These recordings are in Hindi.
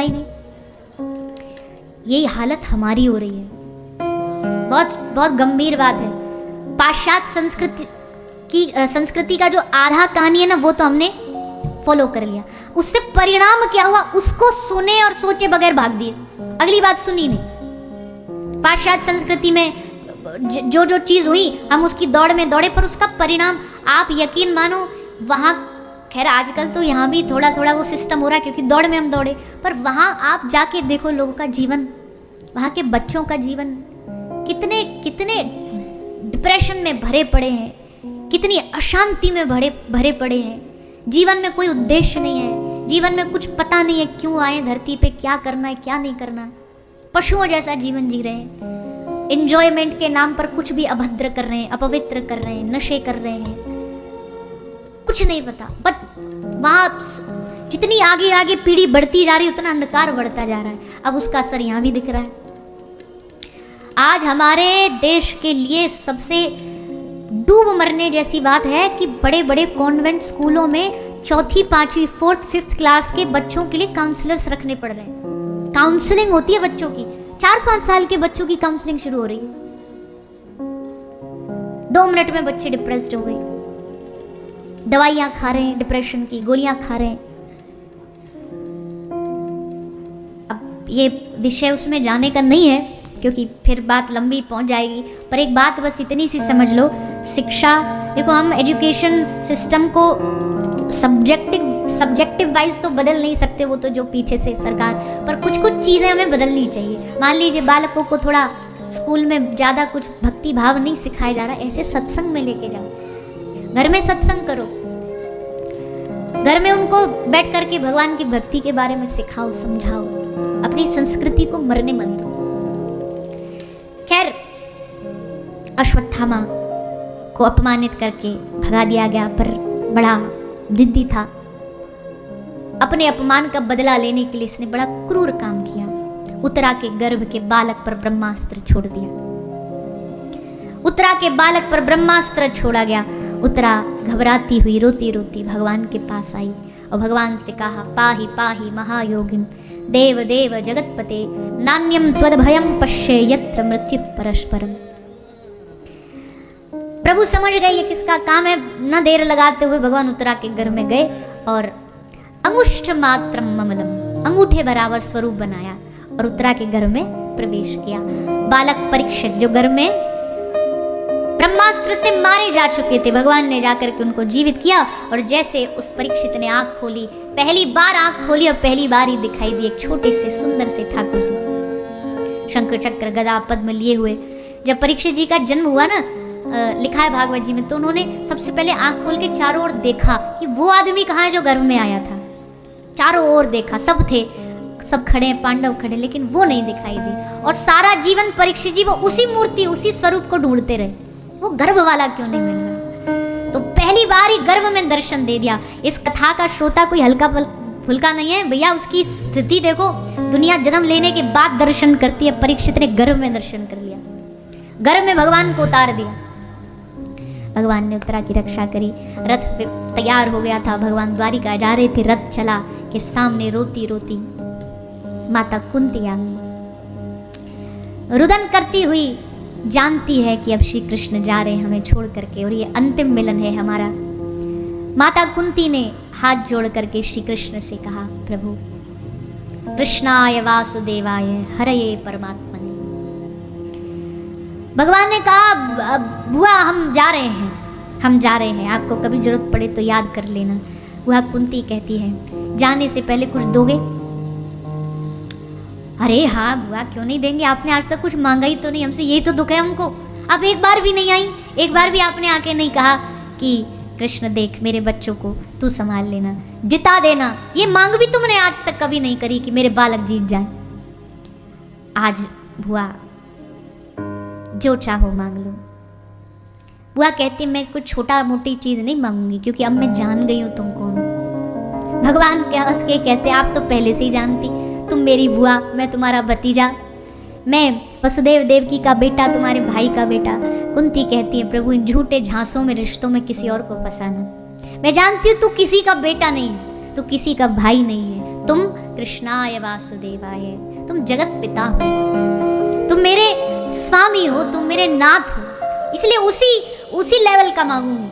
ही नहीं। यही हालत हमारी हो रही है। बहुत बहुत गंभीर बात है। पाश्चात्य संस्कृति का जो आधा कहानी है ना, वो तो हमने फॉलो कर लिया। उससे परिणाम क्या हुआ, उसको सुने और सोचे बगैर भाग दिए, अगली बात सुनी नहीं। पाश्चात्य संस्कृति में जो जो चीज हुई हम उसकी दौड़ में दौड़े, पर उसका परिणाम आप यकीन मानो वहां, खैर आजकल तो यहाँ भी थोड़ा थोड़ा वो सिस्टम हो रहा है क्योंकि दौड़ में हम दौड़े, पर वहां आप जाके देखो लोगों का जीवन, वहां के बच्चों का जीवन कितने कितने डिप्रेशन में भरे पड़े हैं, कितनी अशांति में भरे पड़े हैं। जीवन में कोई उद्देश्य नहीं है, जीवन में कुछ पता नहीं है क्यों आए धरती पे, क्या करना है क्या नहीं करना। पशुओं जैसा जीवन जी रहे हैं, एंजॉयमेंट के नाम पर कुछ भी अभद्र कर रहे हैं, अपवित्र कर रहे हैं, नशे कर रहे हैं, कुछ नहीं पता। बट वहां जितनी आगे आगे पीढ़ी बढ़ती जा रही है उतना अंधकार बढ़ता जा रहा है। अब उसका असर यहाँ भी दिख रहा है। आज हमारे देश के लिए सबसे डूब मरने जैसी बात है कि बड़े बड़े कॉन्वेंट स्कूलों में 4th 5वीं 4th 5th क्लास के बच्चों के लिए काउंसलर्स रखने पड़ रहे हैं। काउंसलिंग होती है बच्चों की, 4-5 साल के बच्चों की काउंसलिंग शुरू हो रही है। 2 मिनट में बच्चे डिप्रेस्ड हो गए, दवाइयां खा रहे हैं, डिप्रेशन की गोलियां खा रहे हैं। अब ये विषय उसमें जाने का नहीं है क्योंकि फिर बात लंबी पहुंच जाएगी, पर एक बात बस इतनी सी समझ लो, शिक्षा, देखो हम एजुकेशन सिस्टम को सब्जेक्टिव वाइज तो बदल नहीं सकते, वो तो जो पीछे से सरकार, पर कुछ कुछ चीज़ें हमें बदलनी चाहिए। मान लीजिए बालकों को थोड़ा स्कूल में ज़्यादा कुछ भक्ति भाव नहीं सिखाया जा रहा, ऐसे सत्संग में लेके जाओ, घर में सत्संग करो, घर में उनको बैठ करके भगवान की भक्ति के बारे में सिखाओ, समझाओ, अपनी संस्कृति को मरने मत दो। खैर अश्वत्थामा को अपमानित करके भगा दिया गया, पर बड़ा जिद्दी था। अपने अपमान का बदला लेने के लिए इसने बड़ा क्रूर काम किया। उत्तरा के गर्भ के बालक पर ब्रह्मास्त्र छोड़ दिया। उत्तरा के बालक पर ब्रह्मास्त्र छोड़ा गया। उत्तरा घबराती हुई रोती रोती भगवान के पास आई और भगवान से कहा, पाहि पाहि महायोगिन देव देव जगतपते नान्यम त्वद्भयं पश्ये यत्र मृत्यु परस्परम। प्रभु समझ गए ये किसका काम है, न देर लगाते हुए भगवान उत्तरा के घर में गए और अंगुष्ठ मात्रम ममलम, अंगूठे बराबर स्वरूप बनाया और उत्तरा के घर में प्रवेश किया। बालक परीक्षित जो घर में ब्रह्मास्त्र से मारे जा चुके थे, भगवान ने जाकर के उनको जीवित किया। और जैसे उस परीक्षित ने आंख खोली, पहली बार आंख खोली और पहली बार ही दिखाई दी एक छोटे से सुंदर से ठाकुर जी, शंख चक्र गदा पद्म लिए हुए। जब परीक्षित जी का जन्म हुआ ना, लिखा है भागवत जी में, तो उन्होंने सबसे पहले आंख खोल के चारों ओर देखा कि वो आदमी कहाँ है जो गर्भ में आया था। चारों ओर देखा, सब थे, सब खड़े, पांडव खड़े, लेकिन वो नहीं दिखाई दी। और सारा जीवन परीक्षित जी वो उसी मूर्ति, उसी स्वरूप को ढूंढते रहे, वो गर्भ वाला क्यों नहीं मिल रहा। तो पहली बार ही गर्भ में दर्शन दे दिया। इस कथा का श्रोता कोई हल्का फुल्का नहीं है भैया, उसकी स्थिति देखो, दुनिया जन्म लेने के बाद दर्शन करती है, परीक्षित ने गर्भ में दर्शन कर लिया, गर्भ में भगवान को उतार दिया। भगवान ने उत्तरा की रक्षा करी। रथ तैयार हो गया था, भगवान द्वारिका जा रहे थे, रथ चला के सामने रोती रोती माता कुंती आ गई, रुदन करती हुई, जानती है कि अब श्री कृष्ण जा रहे हैं हमें छोड़ करके और ये अंतिम मिलन है हमारा। माता कुंती ने हाथ जोड़ करके श्री कृष्ण से कहा, प्रभु कृष्णाय वासुदेवाय हरये परमात्मने। भगवान ने कहा, बुआ हम जा रहे हैं, हम जा रहे हैं, आपको कभी जरूरत पड़े तो याद कर लेना। बुआ कुंती कहती है, जाने से पहले कुछ दोगे? अरे हाँ बुआ, क्यों नहीं देंगे, आपने आज तक कुछ मांगा ही तो नहीं हमसे, यही तो दुख है हमको। आप एक बार भी नहीं आई, एक बार भी आपने आके नहीं कहा कि कृष्ण देख मेरे बच्चों को तू संभाल लेना, जिता देना। ये मांग भी तुमने आज तक कभी नहीं करी कि मेरे बालक जीत जाए। आज बुआ जो चाहो मांग लो। बुआ कहती मैं कुछ छोटा मोटी चीज नहीं मांगूंगी क्योंकि अब मैं जान गई हूं तुम कौन हो। भगवान क्या हंस के कहते, आप तो पहले से ही जानती, तुम मेरी बुआ, मैं तुम्हारा भतीजा, मैं वसुदेव देवकी का बेटा, तुम्हारे भाई का बेटा। कुंती कहती है, प्रभु इन झूठे झांसों में रिश्तों में किसी और को फंसाना। मैं जानती हूँ तू किसी का बेटा नहीं है, तू किसी का भाई नहीं है, तुम कृष्णाय वासुदेवाय, तुम जगत पिता हो, तुम मेरे स्वामी हो, तुम मेरे नाथ हो, इसलिए उसी लेवल का मांगूंगी।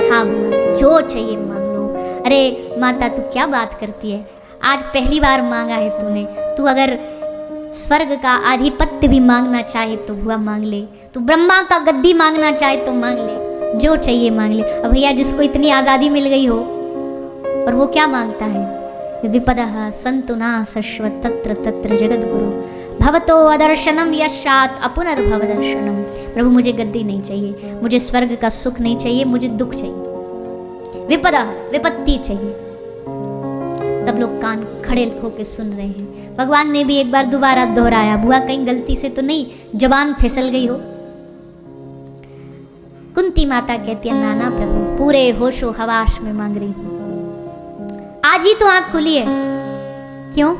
हाँ बुआ, जो चाहिए मांग लो। अरे माता तू क्या बात करती है, आज पहली बार मांगा है तूने, तू अगर स्वर्ग का आधिपत्य भी मांगना चाहे तो बुआ मांग ले, तू ब्रह्मा का गद्दी मांगना चाहे तो मांग ले, जो चाहिए मांग ले। अब भैया जिसको इतनी आजादी मिल गई हो और वो क्या मांगता है, विपदः सन्तु न शश्वत् तत्र तत्र जगद्गुरु भवतो अदर्शनम यशात् अपुनर्भव दर्शनम। प्रभु मुझे गद्दी नहीं चाहिए, मुझे स्वर्ग का सुख नहीं चाहिए, मुझे दुख चाहिए, विपत्ति चाहिए। सब लोग कान खड़े होकर सुन रहे हैं। भगवान ने भी एक बार दोबारा दोहराया, बुआ कहीं गलती से तो नहीं जबान फिसल गई हो। कुंती माता कहती है, नाना प्रभु पूरे होशो हवास में मांग रही हूं, आज ही तो आंख खुली है। क्यों?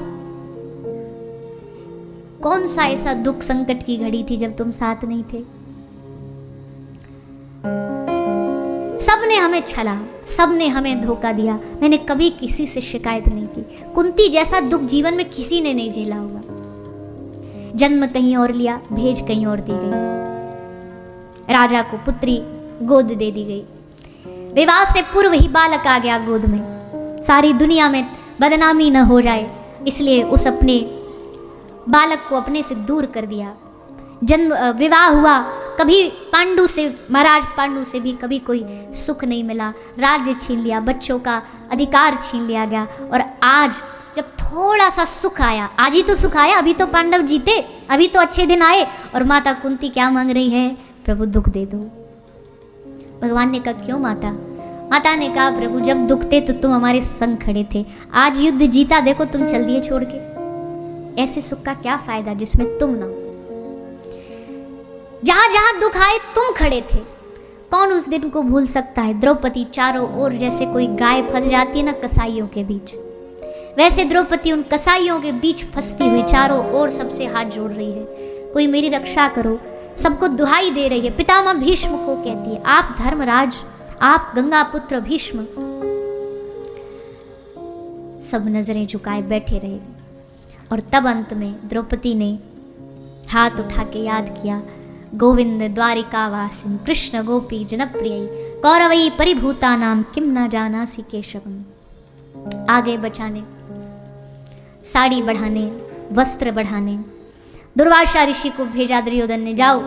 कौन सा ऐसा दुख संकट की घड़ी थी जब तुम साथ नहीं थे? सबने हमें छला, सबने हमें धोखा दिया, मैंने कभी किसी से शिकायत नहीं की। कुंती जैसा दुख जीवन में किसी ने नहीं झेला होगा। जन्म कहीं और लिया, भेज कहीं और दी गई, राजा को पुत्री गोद दे दी गई, विवाह से पूर्व ही बालक आ गया गोद में, सारी दुनिया में बदनामी न हो जाए इसलिए उस अपने बालक को अपने से दूर कर दिया। जन्म विवाह हुआ, कभी पांडु से, महाराज पांडु से भी कभी कोई सुख नहीं मिला, राज्य छीन लिया, बच्चों का अधिकार छीन लिया गया। और आज जब थोड़ा सा सुख आया, आज ही तो सुख आया, अभी तो पांडव जीते, अभी तो अच्छे दिन आए, और माता कुंती क्या मांग रही है, प्रभु दुख दे दो। भगवान ने कहा क्यों माता? माता ने कहा प्रभु जब दुख थे तो तुम हमारे संग खड़े थे, आज युद्ध जीता देखो तुम चल दिए छोड़ के, ऐसे सुख का क्या फायदा जिसमें तुम ना हो। जहां जहां दुख आए तुम खड़े थे, कौन उस दिन को भूल सकता है। द्रौपदी चारों ओर जैसे कोई गाय फंस जाती है ना कसाईयों के बीच, वैसे द्रौपदी उन कसाईयों के बीच फंसती हुई चारों ओर सबसे हाथ जोड़ रही है, कोई मेरी रक्षा करो, सबको दुहाई दे रही है। पितामह भीष्म को कहती है, आप धर्मराज, आप गंगा पुत्र भीष्म। सब नजरें झुकाए बैठे रहे, और तब अंत में द्रौपदी ने हाथ उठा के याद किया, गोविंद द्वारिकावासिन कृष्ण गोपी जनप्रिय कौरवई परिभूता नाम किम न जानासि केशवम। आगे बचाने, साड़ी बढ़ाने, वस्त्र बढ़ाने दुर्वासा ऋषि को भेजा दुर्योधन ने, जाओ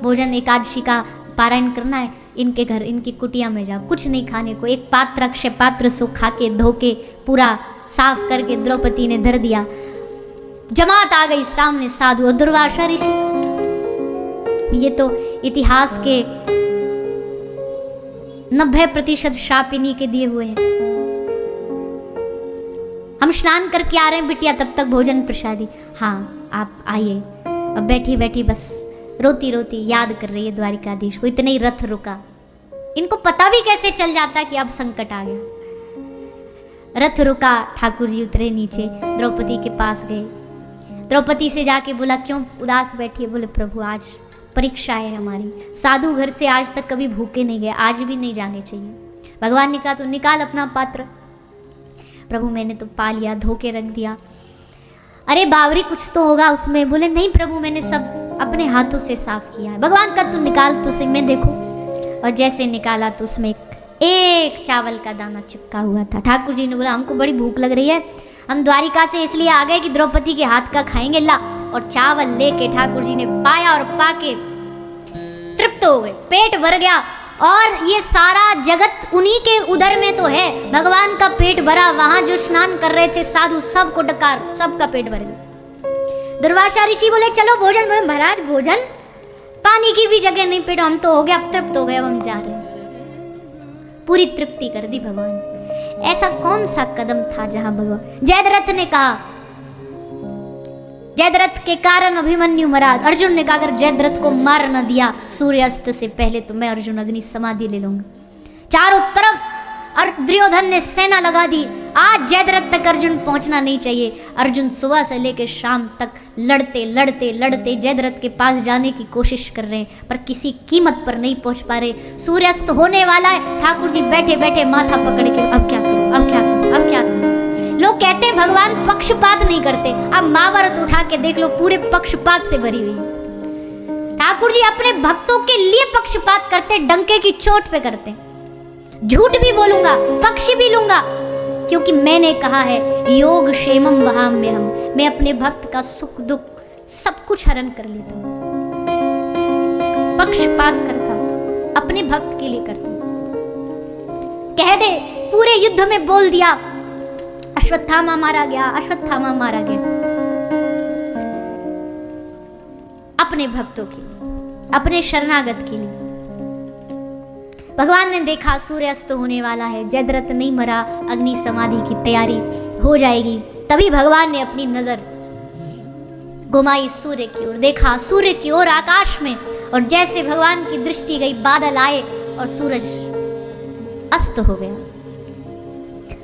भोजन एकादशी का पारायण करना है, इनके घर इनकी कुटिया में जाओ, कुछ नहीं खाने को, एक पात्र अक्षय पात्र सो खा के धो के पूरा साफ करके द्रौपदी ने धर दिया। जमात आ गई सामने, साधु और दुर्वासा ऋषि। ये तो इतिहास के 90% श्राप इन्हीं के दिए हुए हैं। हम स्नान करके आ रहे हैं बिटिया, तब तक भोजन प्रसादी। हाँ आप आइए। अब बैठी बैठी बस रोती रोती याद कर रही है द्वारिकाधीश को, इतने ही रथ रुका। इनको पता भी कैसे चल जाता कि अब संकट आ गया। रथ रुका, ठाकुर जी उतरे नीचे, द्रौपदी के पास गए, द्रौपदी से जाके बोला क्यों उदास बैठी है? बोले प्रभु आज परीक्षा है हमारी, साधु घर से आज तक कभी भूखे नहीं गए, आज भी नहीं जाने चाहिए। भगवान ने कहा तो निकाल अपना पात्र। प्रभु मैंने तो पा लिया, धो के रख दिया। अरे बावरी कुछ तो होगा उसमें। बोले नहीं प्रभु मैंने सब अपने हाथों से साफ किया है। भगवान का तू निकाल तो सही, मैं देखूं। और जैसे निकाला तो उसमें एक चावल का दाना चिपका हुआ था। ठाकुर जी ने बोला हमको बड़ी भूख लग रही है, हम द्वारिका से इसलिए आ गए कि द्रौपदी के हाथ का खाएंगे। ला, और चावल लेके ठाकुर जी ने पाया और पाके तृप्त हो गए, पेट भर गया। और ये सारा जगत उन्हीं के उदर में तो है, भगवान का पेट भरा। वहां जो स्नान कर रहे थे साधु सबको डकार, सबका पेट भर गया। दुर्वासा ऋषि बोले चलो भोजन। महाराज भोजन, पानी की भी जगह नहीं, पेट हम तो हो गया, अब तृप्त हो गए, अब हम जा रहे हैं। पूरी तृप्ति कर दी भगवान। ऐसा कौन सा कदम था जहां भगवान, जयद्रथ ने कहा, जयद्रथ के कारण अभिमन्यु मरा। अर्जुन ने कहा अगर जयद्रथ को मार न दिया सूर्यास्त से पहले तो मैं अर्जुन अग्नि समाधि ले लूंगा। चारों तरफ और दुर्योधन ने सेना लगा दी। आज जयद्रथ तक अर्जुन पहुंचना नहीं चाहिए। अर्जुन सुबह से लेकर शाम तक लड़ते लड़ते लड़ते जयद्रथ के पास जाने की कोशिश कर रहे हैं, पर किसी कीमत पर नहीं पहुंच पा रहे। सूर्यास्त होने वाला है, ठाकुर जी बैठे बैठे माथा पकड़ के अब क्या करूं, अब क्या करूं, अब क्या करूं। कहते हैं भगवान पक्षपात नहीं करते। अब महाभारत उठा के देख लो, पूरे पक्षपात से भरी हुई। ठाकुर जी अपने भक्तों के लिए पक्षपात करते, डंके की चोट पे करते। झूठ भी बोलूंगा, पक्ष भी लूंगा, क्योंकि मैंने कहा है योग क्षेमम वहाम्यहम, मैं अपने भक्त का सुख दुख सब कुछ हरण कर लेता हूं। पक्षपात करता हूं, अपने भक्त के लिए करता हूं। कह दे, पूरे युद्ध में बोल दिया अश्वत्थामा मारा गया, अश्वत्थामा मारा गया। अपने भक्तों के लिए, अपने शरणागत के लिए। भगवान ने देखा सूर्यास्त होने वाला है, जयद्रथ नहीं मरा, अग्नि समाधि की तैयारी हो जाएगी। तभी भगवान ने अपनी नजर घुमाई सूर्य की ओर, देखा सूर्य की ओर आकाश में, और जैसे भगवान की दृष्टि गई बादल आए और सूरज अस्त हो गया।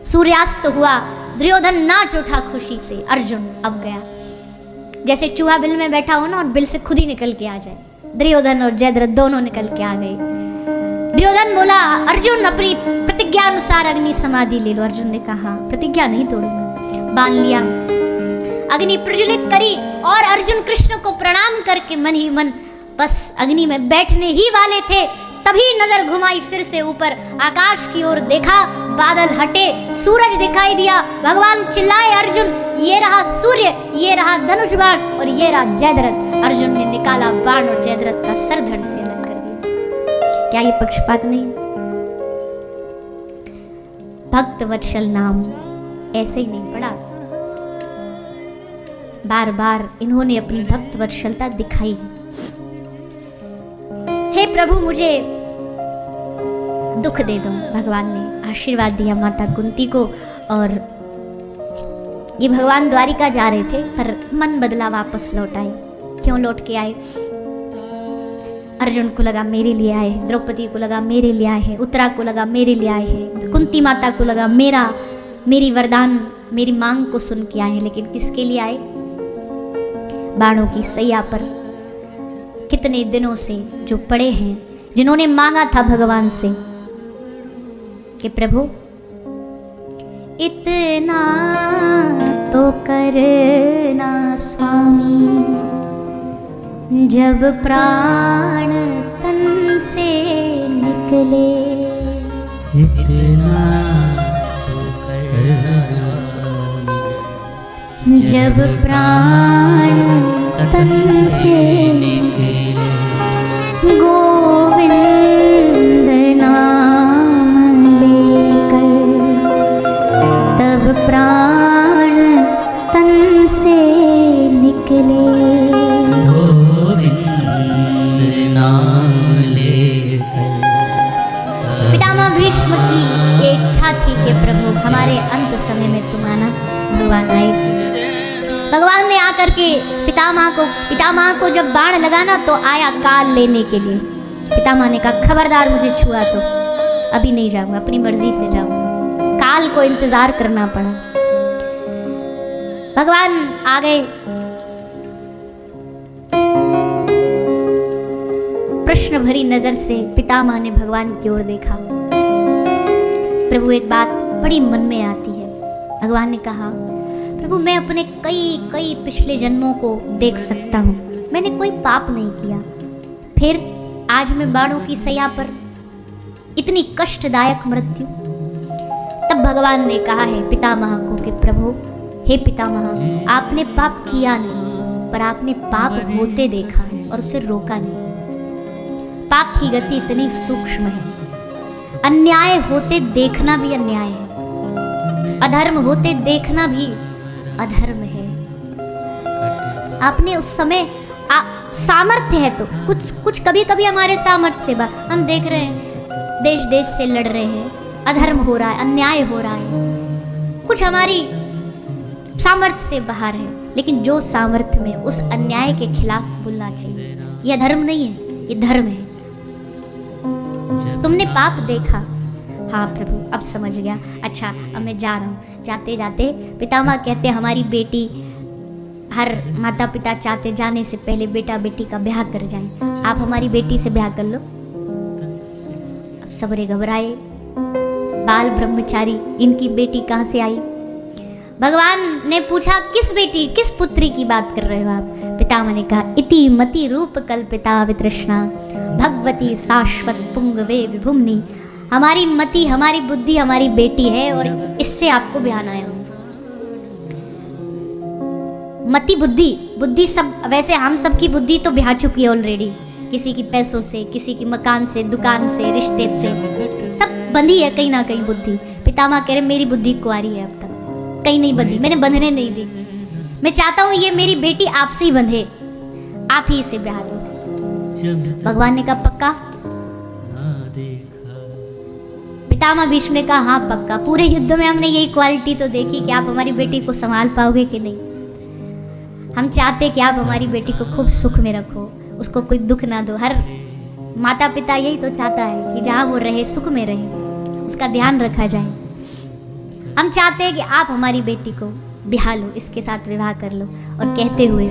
सूर्यास्त हुआ, दुर्योधन नाच उठा खुशी से। अर्जुन अब गया, जैसे चूहा बिल में बैठा हो ना और बिल से खुद ही निकल के आ जाए। दुर्योधन और जयद्रथ दोनों निकल के आ गए। दुर्योधन बोला, अर्जुन अपनी प्रतिज्ञा अनुसार अग्नि समाधि ले लो। अर्जुन ने कहा प्रतिज्ञा नहीं तोड़ूंगा। बांध लिया, अग्नि प्रज्वलित करी, और अर्जुन कृष्ण को प्रणाम करके मन ही मन बस अग्नि में बैठने ही वाले थे, तभी नजर घुमाई फिर से ऊपर आकाश की ओर, देखा बादल हटे, सूरज दिखाई दिया। भगवान चिल्लाए, अर्जुन ये रहा सूर्य, ये रहा धनुष बाण, और ये रहा जयद्रथ। अर्जुन ने निकाला बाण और जयद्रथ का सर धड़ से अलग कर दिया। क्या ये पक्षपात नहीं? भक्त वत्सल नाम ऐसे ही नहीं पड़ा, बार बार इन्होंने अपनी भक्त वत्सलता दिखाई है। हे प्रभु मुझे दुख दे दो। भगवान ने आशीर्वाद दिया माता कुंती को, और ये भगवान द्वारिका जा रहे थे पर मन बदला, वापस लौट आए। क्यों लौट के आए? अर्जुन को लगा मेरे लिए आए, द्रौपदी को लगा मेरे लिए आए हैं, उत्तरा को लगा मेरे लिए आए हैं, कुंती माता को लगा मेरी वरदान, मेरी मांग को सुन के आए हैं। लेकिन किसके लिए आए? बाणों की सैया पर कितने दिनों से जो पड़े हैं, जिन्होंने मांगा था भगवान से कि प्रभु इतना तो करना स्वामी, जब प्राण तन से निकले, इतना तो करना स्वामी, जब प्राण तन से निकले, गोविंद नाम लेकर, तब प्राण तन से निकले, गोविंद नाम लेकर। पितामह भीष्म की एक इच्छा थी कि प्रभु हमारे अंत समय में तुम आना। भगवान आए थे। भगवान ने आकर के पितामह को जब बाण लगाना तो आया काल लेने के लिए। पितामह ने कहा खबरदार मुझे छुआ तो अभी नहीं जाऊंगा, अपनी मर्जी से जाऊंगा। काल को इंतजार करना पड़ा। भगवान आ गए। प्रश्न भरी नजर से पितामह ने भगवान की ओर देखा। प्रभु एक बात बड़ी मन में आती है। भगवान ने कहा प्रभु मैं अपने कई पिछले जन्मों को देख सकता हूँ, मैंने कोई पाप नहीं किया, फिर आज मैं बाणों की सैया पर, इतनी कष्टदायक मृत्यु। तब भगवान ने कहा है पितामह को कि प्रभु हे पितामह आपने पाप किया नहीं, पर आपने पाप होते देखा है और उसे रोका नहीं। पाप की गति इतनी सूक्ष्म है। अन्याय होते देखना भी अन्याय है, अधर्म होते देखना भी अधर्म है। आपने उस समय सामर्थ्य है तो कुछ कभी कभी हमारे सामर्थ्य से हम देख रहे हैं देश देश से लड़ रहे हैं, अधर्म हो रहा है, अन्याय हो रहा है, कुछ हमारी सामर्थ्य से बाहर है, लेकिन जो सामर्थ्य में उस अन्याय के खिलाफ बोलना चाहिए। यह धर्म नहीं है, ये धर्म है। तुमने पाप देखा, हाँ प्रभु अब समझ गया, अच्छा अब मैं जा रहा हूँ। जाते जाते पितामह कहते हमारी बेटी, हर माता पिता चाहते जाने से पहले बेटा बेटी का ब्याह कर जाएं, आप हमारी बेटी से ब्याह कर लो। अब सबरे घबराए, बाल ब्रह्मचारी, इनकी बेटी कहाँ से आई? भगवान ने पूछा किस बेटी किस पुत्री की बात कर रहे हो आप? पितामह ने कहा इति मति रूप कल्पिता वितृष्णा भगवती शाश्वत पुंगवे विभुम्नि। हमारी मति हमारी बुद्धि हमारी बेटी है और इससे आपको ब्याह आया हूं। मति बुद्धि बुद्धि सब, वैसे हम सब की बुद्धि तो ब्याह चुकी है ऑलरेडी, किसी की पैसों से, किसी की मकान से, दुकान से, रिश्ते से, सब बंधी है कहीं ना कहीं बुद्धि। पितामह कह रहे मेरी बुद्धि कुंवारी है, अब तक कहीं नहीं बंधी, मैंने बंधने नहीं दी। मैं चाहता हूं ये मेरी बेटी आपसे ही बंधे, आप ही इसे ब्याह लो। भगवान ने कहा पक्का? पितामह भीष्म ने कहा हाँ पक्का। पूरे युद्ध में हमने यही क्वालिटी तो देखी कि आप हमारी बेटी को संभाल पाओगे कि नहीं। हम चाहते कि आप हमारी बेटी को खूब सुख में रखो, उसको कोई दुख ना दो। हर माता पिता यही तो चाहता है कि जहाँ वो रहे सुख में रहे, उसका ध्यान रखा जाए। हम चाहते हैं कि आप हमारी बेटी को ब्याह लो, इसके साथ विवाह कर लो। और कहते हुए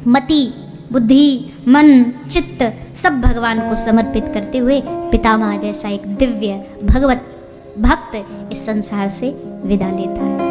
मति बुद्धि मन चित्त सब भगवान को समर्पित करते हुए पितामह जैसा एक दिव्य भगवत भक्त इस संसार से विदा लेता है।